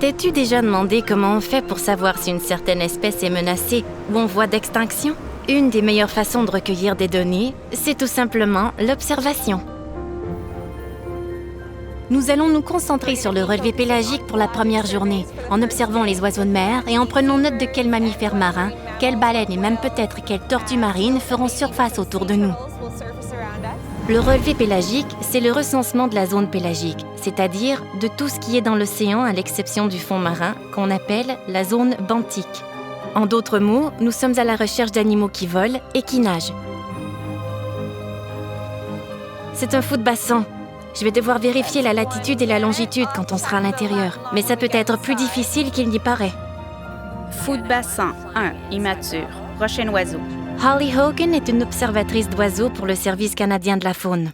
T'es-tu déjà demandé comment on fait pour savoir si une certaine espèce est menacée ou en voie d'extinction? Une des meilleures façons de recueillir des données, c'est tout simplement l'observation. Nous allons nous concentrer sur le relevé pélagique pour la première journée, en observant les oiseaux de mer et en prenant note de quels mammifères marins, quelles baleines et même peut-être quelles tortues marines feront surface autour de nous. Le relevé pélagique, c'est le recensement de la zone pélagique, c'est-à-dire de tout ce qui est dans l'océan à l'exception du fond marin, qu'on appelle la zone benthique. En d'autres mots, nous sommes à la recherche d'animaux qui volent et qui nagent. C'est un fou de bassin. Je vais devoir vérifier la latitude et la longitude quand on sera à l'intérieur, mais ça peut être plus difficile qu'il n'y paraît. Fou de bassin 1, immature. Prochain oiseau. Holly Hogan est une observatrice d'oiseaux pour le Service canadien de la faune.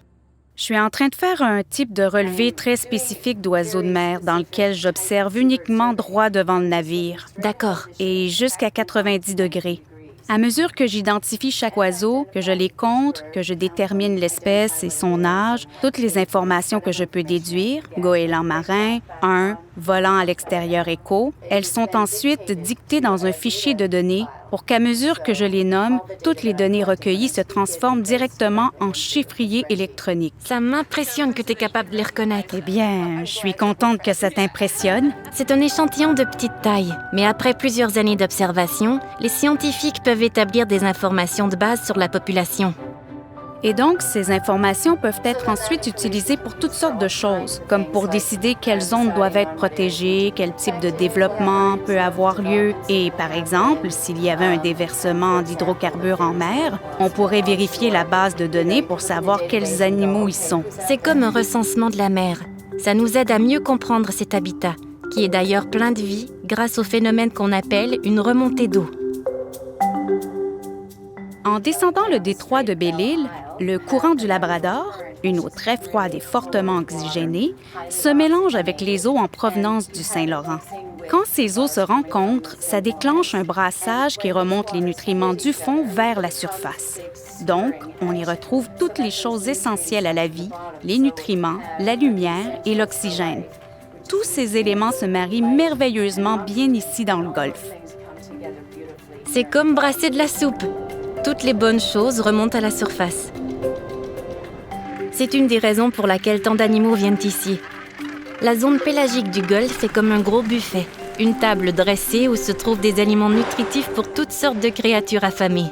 Je suis en train de faire un type de relevé très spécifique d'oiseaux de mer dans lequel j'observe uniquement droit devant le navire. D'accord. Et jusqu'à 90 degrés. À mesure que j'identifie chaque oiseau, que je les compte, que je détermine l'espèce et son âge, toutes les informations que je peux déduire, goéland marin, 1, volant à l'extérieur écho, elles sont ensuite dictées dans un fichier de données pour qu'à mesure que je les nomme, toutes les données recueillies se transforment directement en chiffrier électronique. Ça m'impressionne que tu es capable de les reconnaître. Eh bien, je suis contente que ça t'impressionne. C'est un échantillon de petite taille, mais après plusieurs années d'observation, les scientifiques peuvent établir des informations de base sur la population. Et donc, ces informations peuvent être ensuite utilisées pour toutes sortes de choses, comme pour décider quelles zones doivent être protégées, quel type de développement peut avoir lieu. Et par exemple, s'il y avait un déversement d'hydrocarbures en mer, on pourrait vérifier la base de données pour savoir quels animaux y sont. C'est comme un recensement de la mer. Ça nous aide à mieux comprendre cet habitat, qui est d'ailleurs plein de vie grâce au phénomène qu'on appelle une remontée d'eau. En descendant le détroit de Belle-Île, le courant du Labrador, une eau très froide et fortement oxygénée, se mélange avec les eaux en provenance du Saint-Laurent. Quand ces eaux se rencontrent, ça déclenche un brassage qui remonte les nutriments du fond vers la surface. Donc, on y retrouve toutes les choses essentielles à la vie, les nutriments, la lumière et l'oxygène. Tous ces éléments se marient merveilleusement bien ici dans le golfe. C'est comme brasser de la soupe. Toutes les bonnes choses remontent à la surface. C'est une des raisons pour laquelle tant d'animaux viennent ici. La zone pélagique du golfe est comme un gros buffet, une table dressée où se trouvent des aliments nutritifs pour toutes sortes de créatures affamées.